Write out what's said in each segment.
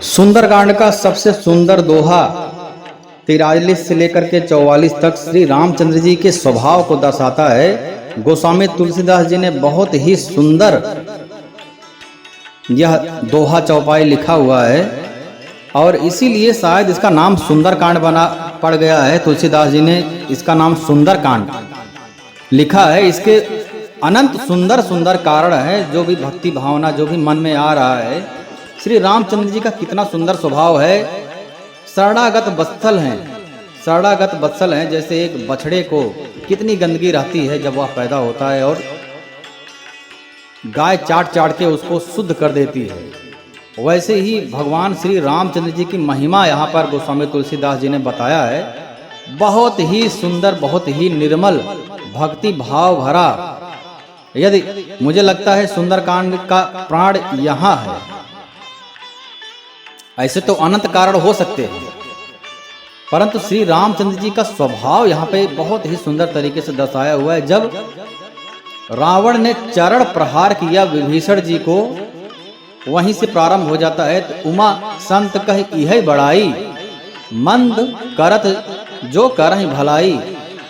सुंदरकांड का सबसे सुंदर दोहा 43 से लेकर के 44 तक श्री रामचंद्र जी के स्वभाव को दर्शाता है। गोस्वामी तुलसीदास जी ने बहुत ही सुंदर यह दोहा चौपाई लिखा हुआ है और इसीलिए शायद इसका नाम सुंदरकांड बना पड़ गया है। तुलसीदास जी ने इसका नाम सुंदरकांड लिखा है। इसके अनंत सुंदर सुंदर कारण है। जो भी भक्ति भावना जो भी मन में आ रहा है, श्री रामचंद्र जी का कितना सुंदर स्वभाव है। शरणागत वत्सल हैं, शरणागत वत्सल हैं। जैसे एक बछड़े को कितनी गंदगी रहती है जब वह पैदा होता है और गाय चाट चाट के उसको शुद्ध कर देती है, वैसे ही भगवान श्री रामचंद्र जी की महिमा यहाँ पर गोस्वामी तुलसीदास जी ने बताया है। बहुत ही सुंदर, बहुत ही निर्मल, भक्ति भाव भरा। यदि मुझे लगता है सुंदरकांड का प्राण यहाँ है। ऐसे तो अनंत कारण हो सकते हैं, परंतु श्री रामचंद्र जी का स्वभाव यहाँ पे बहुत ही सुंदर तरीके से दर्शाया हुआ है। जब रावण ने चरण प्रहार किया विभीषण जी को, वहीं से प्रारंभ हो जाता है। तो उमा संत कह इह बड़ाई, मंद करत जो करहि भलाई।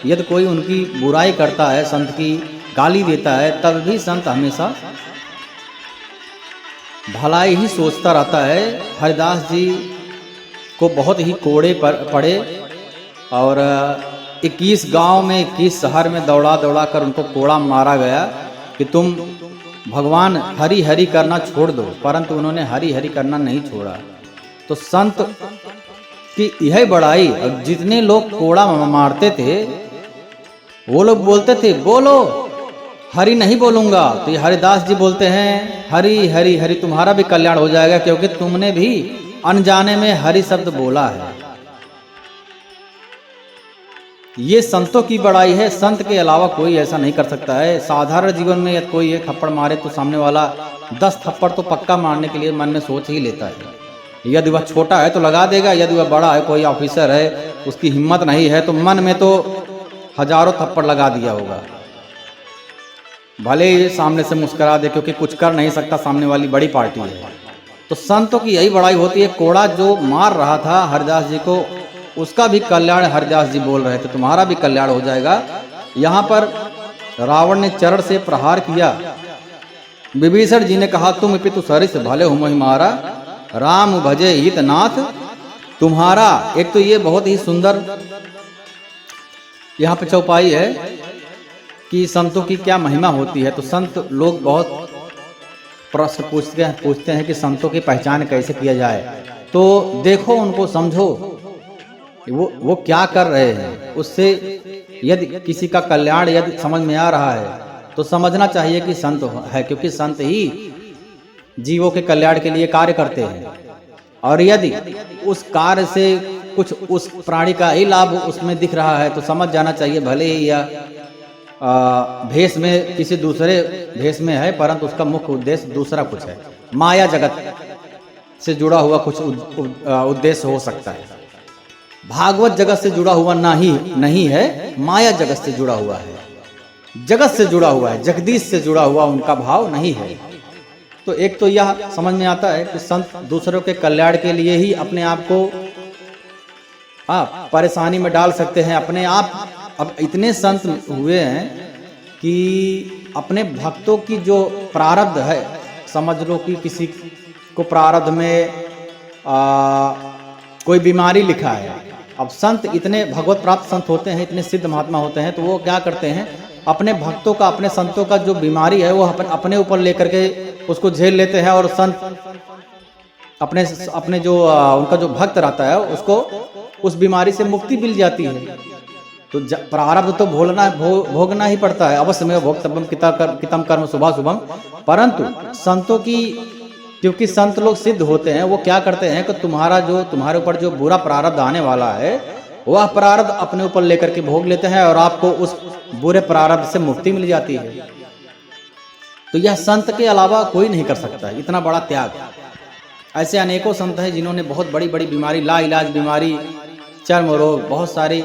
यदि कोई उनकी बुराई करता है, संत की गाली देता है, तब भी संत हमेशा भलाई ही सोचता रहता है। हरिदास जी को बहुत ही कोड़े पड़े और 21 गांव में 21 शहर में दौड़ा दौड़ा कर उनको कोड़ा मारा गया कि तुम भगवान हरि हरि करना छोड़ दो, परंतु उन्होंने हरि हरि करना नहीं छोड़ा। तो संत की यह बड़ाई। और जितने लोग कोड़ा मारते थे वो लोग बोलते थे बोलो हरि नहीं बोलूंगा। तो ये हरिदास जी बोलते हैं हरि हरि हरि, तुम्हारा भी कल्याण हो जाएगा, क्योंकि तुमने भी अनजाने में हरि शब्द बोला है। ये संतों की बड़ाई है। संत के अलावा कोई ऐसा नहीं कर सकता है। साधारण जीवन में यदि कोई एक थप्पड़ मारे तो सामने वाला 10 थप्पड़ तो पक्का मारने के लिए मन में सोच ही लेता है। यदि वह छोटा है तो लगा देगा, यदि वह बड़ा है, कोई ऑफिसर है, उसकी हिम्मत नहीं है, तो मन में तो हजारों थप्पड़ लगा दिया होगा। भले ही सामने से मुस्कुरा दे, क्योंकि कुछ कर नहीं सकता, सामने वाली बड़ी पार्टी है। तो संतों की यही बड़ाई होती है। कोड़ा जो मार रहा था हरिदास जी को, उसका भी कल्याण हरिदास जी बोल रहे थे, तुम्हारा भी कल्याण हो जाएगा। यहाँ पर रावण ने चरण से प्रहार किया। विभीषण जी ने कहा तुम पितु सरिस भले हो मोहि मारा, राम भजे हित नाथ तुम्हारा। एक तो ये बहुत ही सुंदर यहाँ पे चौपाई है कि संतों की क्या महिमा होती है। तो संत लोग बहुत प्रश्न पूछते हैं कि संतों की पहचान कैसे किया जाए। तो देखो, उनको समझो, वो क्या कर रहे हैं। उससे यदि किसी का कल्याण यदि समझ में आ रहा है तो समझना चाहिए कि संत है, क्योंकि संत ही जीवों के कल्याण के लिए कार्य करते हैं। और यदि उस कार्य से कुछ उस प्राणी का ही लाभ उसमें दिख रहा है तो समझ जाना चाहिए, भले ही या भेष में किसी दूसरे भेष में है, परंतु उसका मुख्य उद्देश्य दूसरा कुछ है। माया जगत से जुड़ा हुआ कुछ उद्देश्य हो सकता है। भागवत जगत से जुड़ा हुआ नहीं है, माया जगत से जुड़ा हुआ है, जगत से जुड़ा हुआ है, जगदीश से जुड़ा हुआ उनका भाव नहीं है। तो एक तो यह समझ में आता है कि संत दूसरों के कल्याण के लिए ही अपने आप को परेशानी में डाल सकते हैं। अपने आप अब इतने संत हुए हैं कि अपने भक्तों की जो प्रारब्ध है, समझ लो कि किसी को प्रारब्ध में कोई बीमारी लिखा है। अब संत इतने भगवत प्राप्त संत होते हैं, इतने सिद्ध महात्मा होते हैं, तो वो क्या करते हैं, अपने भक्तों का, अपने संतों का जो बीमारी है वो अपने ऊपर लेकर के उसको झेल लेते हैं। और संत अपने जो उनका जो भक्त रहता है उसको उस बीमारी से मुक्ति मिल जाती है। तो प्रारब्ध तो भोगना ही पड़ता है। अवश्य में भोक्तव्यम कितम कर्म शुभा शुभम। परंतु संतों की, क्योंकि संत लोग सिद्ध होते हैं, वो क्या करते हैं कि तुम्हारे ऊपर जो बुरा प्रारब्ध आने वाला है वह प्रारब्ध अपने ऊपर लेकर के भोग लेते हैं और आपको उस बुरे प्रारब्ध से मुक्ति मिल जाती है। तो यह संत के अलावा कोई नहीं कर सकता है, इतना बड़ा त्याग। ऐसे अनेकों संत हैं जिन्होंने बहुत बड़ी बड़ी बीमारी, लाइलाज बीमारी, चर्म रोग, बहुत सारी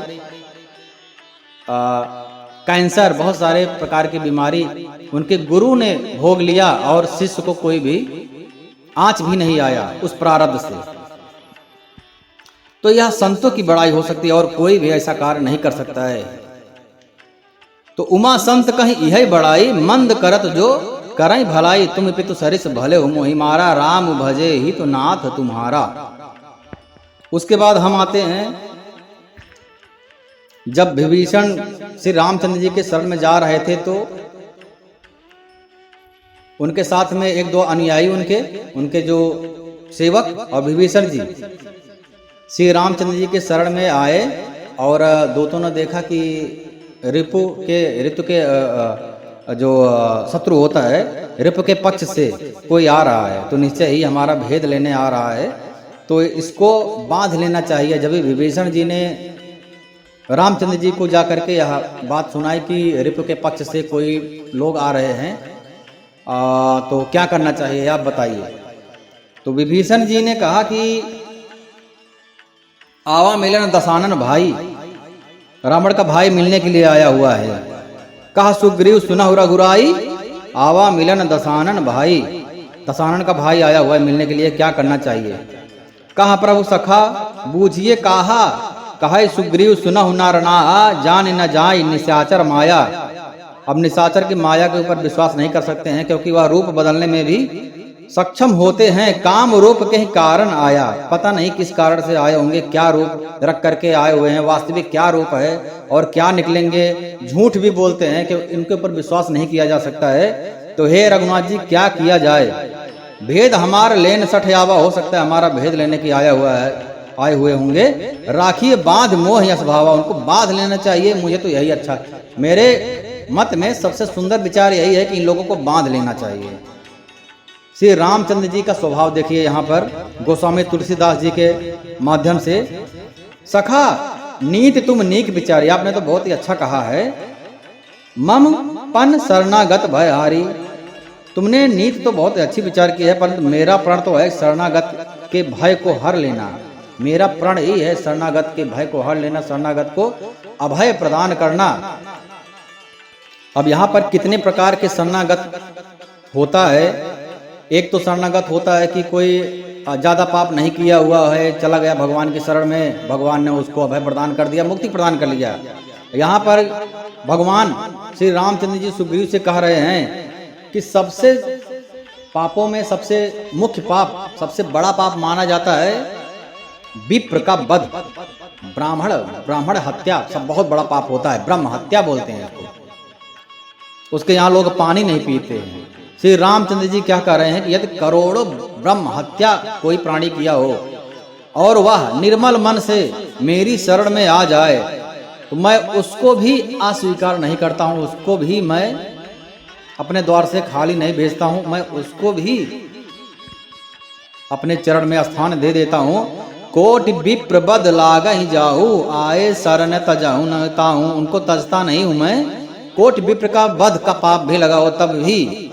कैंसर, बहुत सारे प्रकार की बीमारी उनके गुरु ने भोग लिया और शिष्य को कोई भी आंच भी नहीं आया उस प्रारब्ध से। तो यह संतों की बड़ाई हो सकती है और कोई भी ऐसा कार्य नहीं कर सकता है। तो उमा संत कहीं यही बड़ाई, मंद करत जो करई भलाई, तुम पितु सरिस भले हो मोहि मारा, राम भजे ही तो नाथ तुम्हारा। उसके बाद हम आते हैं, जब विभीषण श्री रामचंद्र जी के शरण में जा रहे थे तो उनके साथ में एक दो अनुयायी उनके जो सेवक और विभीषण जी श्री रामचंद्र जी के शरण में आए और दूतों ने देखा कि ऋतु के जो शत्रु होता है ऋतु के पक्ष से कोई आ रहा है, तो निश्चय ही हमारा भेद लेने आ रहा है, तो इसको बांध लेना चाहिए। जब विभीषण जी ने रामचंद्र जी को जाकर के यह बात सुनाई कि ऋतु के पक्ष से कोई लोग आ रहे हैं, तो क्या करना चाहिए आप बताइए। तो विभीषण जी ने कहा कि आवा मिलन दशानन भाई, रावण का भाई मिलने के लिए आया हुआ है। कहा सुग्रीव सुनहु रघुराई, आवा मिलन दशानन भाई, दशानन का भाई आया हुआ है मिलने के लिए, क्या करना चाहिए। कहा प्रभु सखा बूझिए कहा सुग्रीव सुनहु नारणा, जान न जाय निशाचर माया। अब निशाचर की माया के ऊपर विश्वास नहीं कर सकते हैं, क्योंकि वह रूप बदलने में भी सक्षम होते हैं। काम रूप के ही कारण आया, पता नहीं किस कारण से आए होंगे, क्या रूप रख करके आए हुए हैं, वास्तविक क्या रूप है और क्या निकलेंगे। झूठ भी बोलते हैं कि इनके ऊपर विश्वास नहीं किया जा सकता है। तो हे रघुनाथ जी क्या किया जाए, भेद हमारा लेन सठ आवा, हो सकता है हमारा भेद लेने की आए हुए होंगे। राखिए बांध मोह यश भावा, उनको बांध लेना चाहिए। मुझे तो यही अच्छा, मेरे मत में सबसे सुंदर विचार यही है कि इन लोगों को बांध लेना चाहिए। श्री रामचंद्र जी का स्वभाव देखिए यहाँ पर गोस्वामी तुलसीदास जी के माध्यम से। सखा नीत तुम नीक विचारी, आपने तो बहुत ही अच्छा कहा है। मम पन शरणागत भयहारी, तुमने नीत तो बहुत अच्छी विचार की है, परंतु मेरा प्रण तो है शरणागत के भय को हर लेना। मेरा प्रण ही है शरणागत के भय को हर लेना, शरणागत को अभय प्रदान करना। अब यहाँ पर कितने प्रकार के शरणागत होता है। एक तो शरणागत होता है कि कोई ज्यादा पाप नहीं किया हुआ है, चला गया भगवान की शरण में, भगवान ने उसको अभय प्रदान कर दिया, मुक्ति प्रदान कर लिया। यहाँ पर भगवान श्री रामचंद्र जी सुग्रीव से कह रहे हैं कि सबसे पापों में सबसे मुख्य पाप, सबसे बड़ा पाप माना जाता है विप्र का वध, ब्राह्मण हत्या सब बहुत बड़ा पाप होता है, ब्रह्म हत्या बोलते हैं इसको। उसके यहाँ लोग पानी नहीं पीते हैं। श्री रामचंद्र जी क्या कह रहे हैं कि यदि करोड़ों ब्रह्म हत्या कोई प्राणी किया हो और वह निर्मल मन से मेरी शरण में आ जाए, तो मैं उसको भी अस्वीकार नहीं करता हूँ, उसको भी मैं अपने द्वार से खाली नहीं भेजता हूँ, मैं उसको भी अपने चरण में स्थान दे देता हूँ। कोटि विप्र बद लागा ही जाहू, आए शरण तजाहू न ताहूँ, उनको तजता नहीं हूँ मैं। कोटि विप्र का वध का पाप भी लगा हो तब भी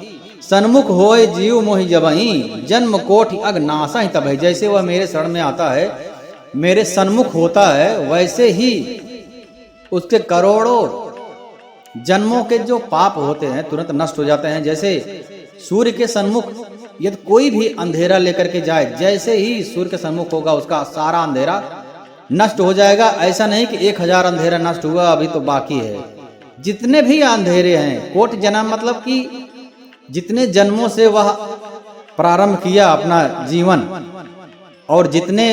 सन्मुख होए जीव मोहि जबहि, जन्म कोटि अग्नासा ही तब है। जैसे वह मेरे शरण में आता है, मेरे सन्मुख होता है, वैसे ही उसके करोड़ों जन्मों के जो पाप होते हैं तुरंत नष्ट हो जाते हैं। जैसे सूर्य के सन्मुख यदि कोई भी अंधेरा लेकर के जाए, जैसे ही सूर्य के सन्मुख होगा उसका सारा अंधेरा नष्ट हो जाएगा। ऐसा नहीं कि 1000 अंधेरा नष्ट हुआ अभी तो बाकी है। जितने भी अंधेरे हैं, कोटि जन्म मतलब कि जितने जन्मों से वह प्रारंभ किया अपना जीवन, और जितने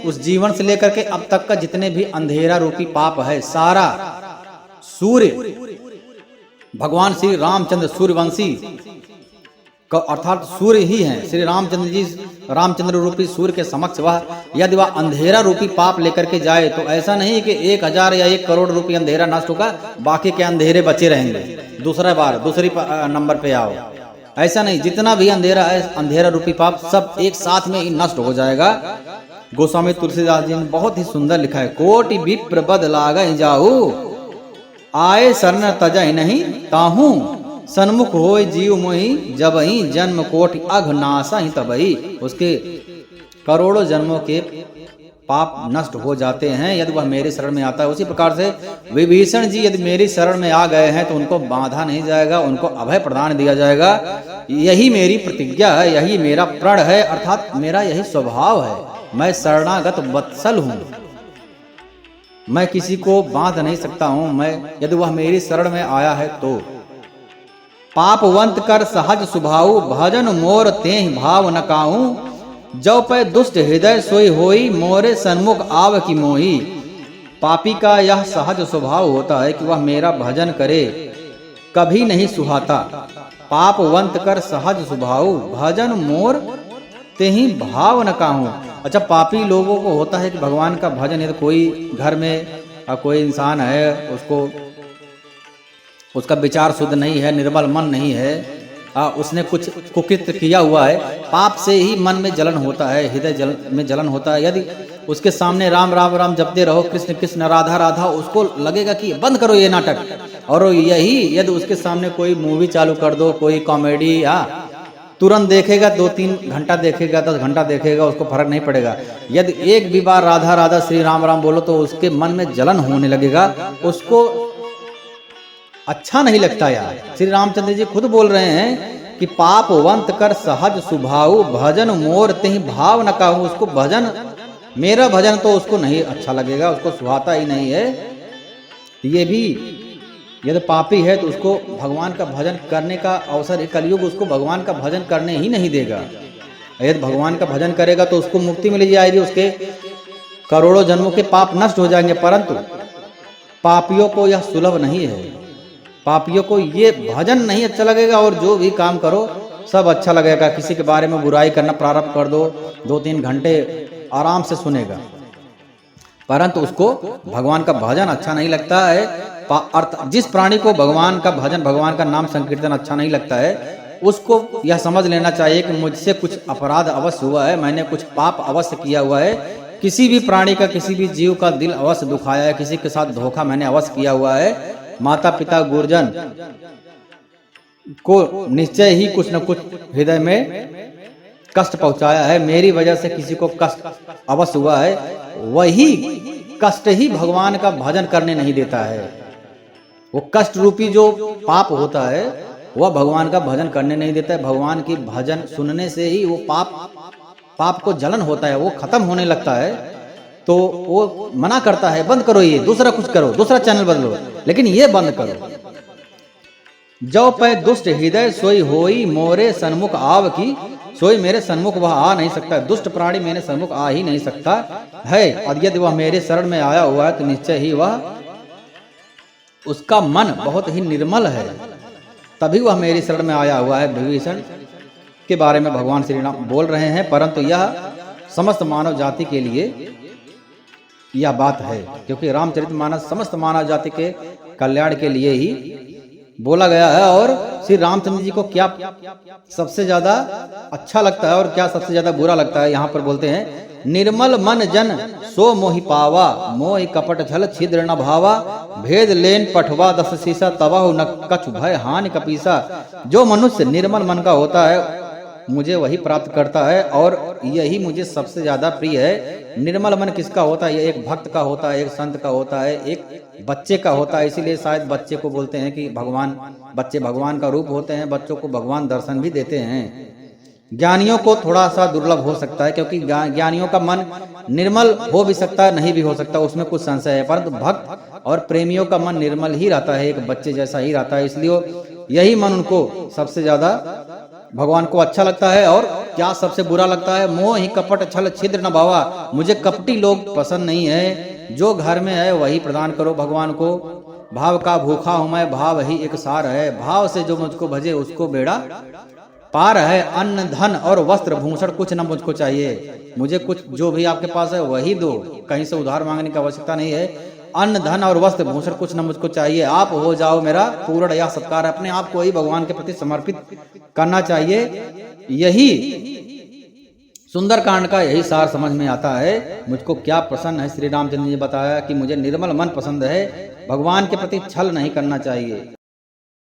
उस जीवन से लेकर के अब तक का जितने भी अंधेरा रूपी पाप है, सारा सूर्य भगवान श्री रामचंद्र सूर्यवंशी का अर्थात सूर्य ही हैं। श्री रामचंद्र जी रामचंद्र रूपी सूर्य के समक्ष वह यदि वह अंधेरा रूपी पाप लेकर के जाए, तो ऐसा नहीं कि 1000 या 1 करोड़ रूपी अंधेरा नष्ट होगा, बाकी के अंधेरे बचे रहेंगे, दूसरी नंबर पे आओ। ऐसा नहीं, जितना भी अंधेरा है, अंधेरा रूपी पाप सब एक साथ में ही नष्ट हो जाएगा। गोस्वामी तुलसीदास जी ने बहुत ही सुंदर लिखा है, कोटि विप्र बद लागहि जाहू, आए शरण तजहि नहीं ताहू, सन्मुख होय जीव मोहि जबहि, जन्म कोटि अघनासा ही तबहि। उसके करोड़ों जन्मों के पाप नष्ट हो जाते हैं यदि वह मेरे शरण में आता है। उसी प्रकार से विभीषण जी यदि मेरी शरण में आ गए हैं तो उनको बांधा नहीं जाएगा, उनको अभय प्रदान दिया जाएगा। यही मेरी प्रतिज्ञा है, यही मेरा प्रण है, अर्थात मेरा यही स्वभाव है। मैं शरणागत वत्सल हूँ। मैं किसी को बांध नहीं सकता हूं, मैं यदि वह मेरी शरण में आया है तो। पापवंत कर सहज स्वभाव, भजन मोर तेहि भाव न काहू। जो पै दुष्ट हृदय सोई होई, मोरे सन्मुख आव की मोही। पापी का यह सहज स्वभाव होता है कि वह मेरा भजन करे, कभी नहीं सुहाता। पापवंत कर सहज स्वभाव, भजन मोर तेहि भाव न काहू। अच्छा, पापी लोगों को होता है कि भगवान का भजन, यदि कोई घर में कोई इंसान है, उसका विचार शुद्ध नहीं है, निर्मल मन नहीं है, उसने कुछ कुकृत्य किया हुआ है, पाप से ही मन में जलन होता है, हृदय में जलन होता है। यदि उसके सामने राम राम राम जपते रहो, कृष्ण कृष्ण राधा राधा, उसको लगेगा कि बंद करो ये नाटक। और यही यदि उसके सामने कोई मूवी चालू कर दो, कोई कॉमेडी, तुरंत देखेगा, 2-3 घंटा देखेगा, 10 घंटा देखेगा, उसको फर्क नहीं पड़ेगा। यदि एक भी बार राधा राधा श्री राम राम बोलो तो उसके मन में जलन होने लगेगा, उसको अच्छा नहीं लगता यार। श्री रामचंद्र जी खुद बोल रहे हैं कि पापवंत कर सहज स्वभाव, भजन मोर तेहि भाव न काहू। उसको भजन, मेरा भजन तो उसको नहीं अच्छा लगेगा, उसको सुहाता ही नहीं है। ये भी यदि पापी है तो उसको भगवान का भजन करने का अवसर, कलयुग उसको भगवान का भजन करने ही नहीं देगा। यदि भगवान का भजन करेगा तो उसको मुक्ति मिल जाएगी, उसके करोड़ों जन्मों के पाप नष्ट हो जाएंगे। परंतु पापियों को यह सुलभ नहीं है, पापियों को ये भजन नहीं अच्छा लगेगा, और जो भी काम करो सब अच्छा लगेगा। किसी के बारे में बुराई करना प्रारंभ कर दो, 2-3 घंटे आराम से सुनेगा, परंतु उसको भगवान का भजन अच्छा नहीं लगता है। जिस प्राणी को भगवान का भजन, भगवान का नाम संकीर्तन अच्छा नहीं लगता है, उसको यह समझ लेना चाहिए कि मुझसे कुछ अपराध अवश्य हुआ है, मैंने कुछ पाप अवश्य किया हुआ है। किसी भी प्राणी का, किसी भी जीव का दिल अवश्य दुखाया है, किसी के साथ धोखा मैंने अवश्य किया हुआ है। माता पिता गुरुजन को निश्चय ही कुछ न कुछ हृदय में कष्ट पहुंचाया है, मेरी वजह से किसी को कष्ट अवश्य हुआ है। वही कष्ट ही भगवान का भजन करने नहीं देता है। वो कष्ट रूपी जो पाप होता है वह भगवान का भजन करने नहीं देता है। भगवान की भजन सुनने से ही वो पाप को जलन होता है, वो खत्म होने लगता है। तो वो मना करता है, बंद करो ये, दूसरा कुछ करो, दूसरा चैनल बदलो, लेकिन ये बंद करो। जो पै दुष्ट हृदय सोई होई, मोरे सन्मुख आव की। सोई मेरे सन्मुख वह आ नहीं सकता, दुष्ट प्राणी मेरे सन्मुख आ ही नहीं सकता है। और यदि वह मेरे शरण में आया हुआ है तो निश्चय ही वह, उसका मन बहुत ही निर्मल है, तभी वह मेरी शरण में आया हुआ है। विभीषण के बारे में भगवान श्री राम बोल रहे हैं, परंतु यह समस्त मानव जाति के लिए यह बात है, क्योंकि रामचरितमानस समस्त मानव जाति के कल्याण के लिए ही बोला गया है। और श्री रामचंद्र जी को क्या सबसे ज्यादा अच्छा लगता है और क्या सबसे ज्यादा बुरा लगता है, यहाँ पर बोलते हैं, निर्मल मन जन सो मोहि पावा, मोहि कपट छल छिद्र न भावा। भेद लेन पठवा 10 सीसा, तबाहु न कछु भय हानि कपीसा। जो मनुष्य निर्मल मन का होता है मुझे वही प्राप्त करता है, और यही मुझे सबसे ज्यादा प्रिय है। निर्मल मन किसका होता है? ये एक भक्त का होता है, एक संत का होता है, एक बच्चे का होता है। इसीलिए शायद बच्चे को बोलते हैं कि बच्चे भगवान का रूप होते हैं, बच्चों को भगवान दर्शन भी देते हैं। ज्ञानियों को थोड़ा सा दुर्लभ हो सकता है, क्योंकि ज्ञानियों का मन निर्मल हो भी सकता है, नहीं भी हो सकता, उसमें कुछ संशय है। परंतु भक्त और प्रेमियों का मन निर्मल ही रहता है, एक बच्चे जैसा ही रहता है। इसलिए यही मन उनको सबसे ज्यादा भगवान को अच्छा लगता है। और क्या सबसे बुरा लगता है? मोह ही कपट छल छिद्र न भावा। मुझे कपटी लोग पसंद नहीं है, जो घर में है वही प्रदान करो भगवान को। भाव का भूखा हूं मैं, भाव ही एक सार है। भाव से जो मुझको भजे उसको बेड़ा पार है। अन्न धन और वस्त्र भूषण कुछ न मुझको चाहिए, मुझे कुछ जो भी आपके पास है वही दो, कहीं से उधार मांगने की आवश्यकता नहीं है। अन्न धन और वस्त्र भूषण कुछ न मुझको चाहिए, आप हो जाओ मेरा पूर्ण या सत्कार। अपने आप को ही भगवान के प्रति समर्पित करना चाहिए। यही सुंदरकांड का यही सार समझ में आता है। मुझको क्या पसंद है, श्री रामचंद्र जी ने बताया कि मुझे निर्मल मन पसंद है, भगवान के प्रति छल नहीं करना चाहिए।